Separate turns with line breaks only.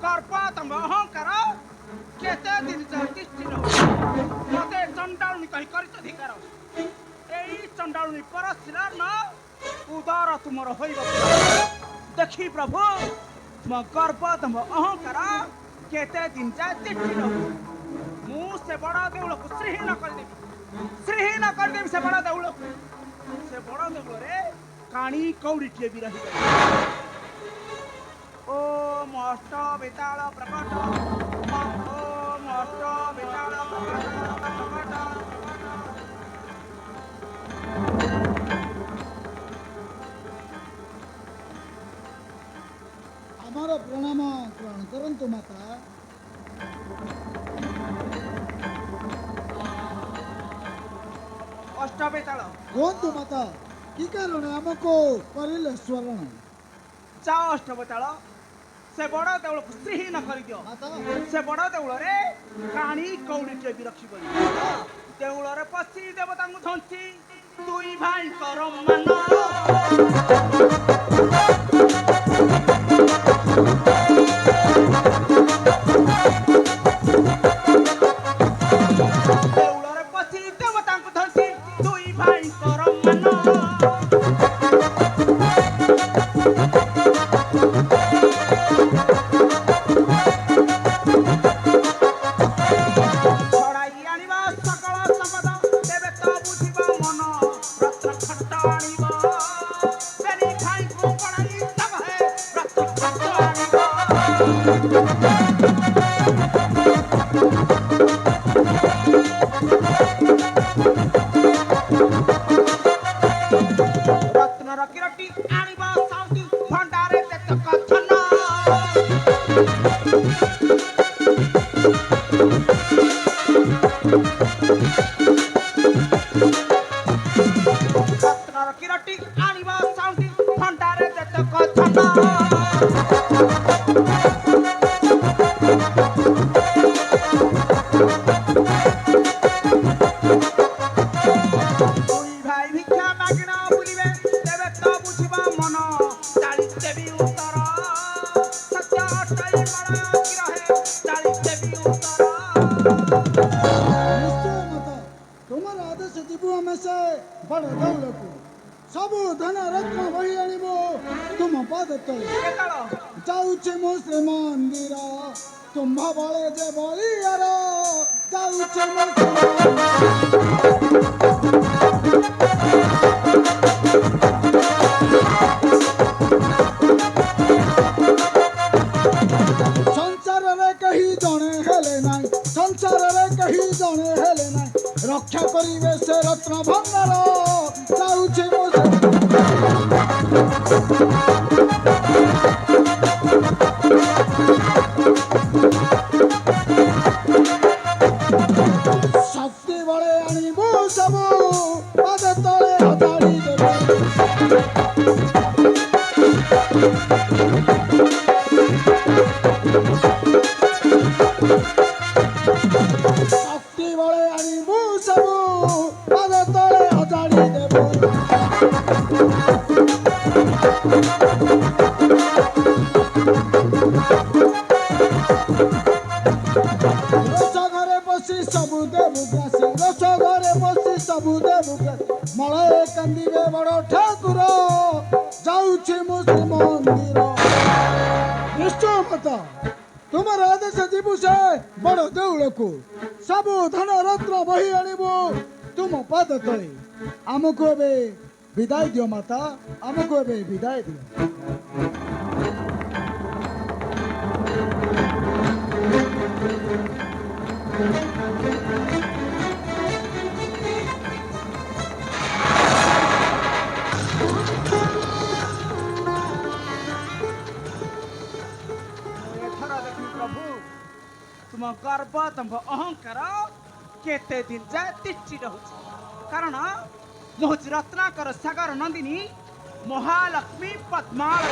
गर्व तुम अहंकार केते दिन तिष्ठि मते चंडाळुनी कही करित अधिकार एई चंडाळुनी परसिला न उदार तुमर होइब देखी प्रभु तुम गर्व तुम अहंकार केते दिन तिष्ठि मु से बड़ा देउल को श्रीहीन कर देवी से बड़ा देउल रे काणी कौड़ीटे भी रही ओ मष्ट बेताल प्रकट ओ मष्ट बेताल प्रकट
आमार प्रणाम ग्रहण करंतु माता।
अष्ट बेताल
कहतु माता कि कारण आमको करिले स्वरण
जाओ अष्ट बेताल से बड़ा देउल को श्रीहीन कर दियो से बड़ा देउल रे काणी कौड़ीटे भी रखी देउल रे पसी देवता धंसी दुई भाई कर मन देउल रे पसी देवता धंसी दुई भाई कर मन
सबु धन रत्न बही आनिबो तुम पाद तले जाउछे मो श्री मंदिर तुम बळे जे बलियार जाउछे मो संसार रे कही जणे हेले नाई संसार रे कही जणे हेले नाई रक्षा करिवे से रत्न भंडार जाउछे मो शक्ति बळे आनिबो सबु पाद तले हजारी शक्ति बळे आनिबो सबु पाद तले हजारी देबो घरे बसी सबु देबु ग्रासी रस घरे बसी सबु देबु ग्रासी मळे कांदिबे बड़ ठाकुर जाउछे मो श्री मंदिर निश्चय माता तुमर आदेश जीवु से बड़ देउल को सबु धन रत्न बही आनिबो तुम पाद तले आमको एबे विदाय दियो माता आमको एबे विदाय दियो।
तुम गर्व तुम अहंकार केते दिन जाए तिष्ठि रहुछि कारण मुझ रत्नाकर सागर नंदिनी महालक्ष्मी पद्मालय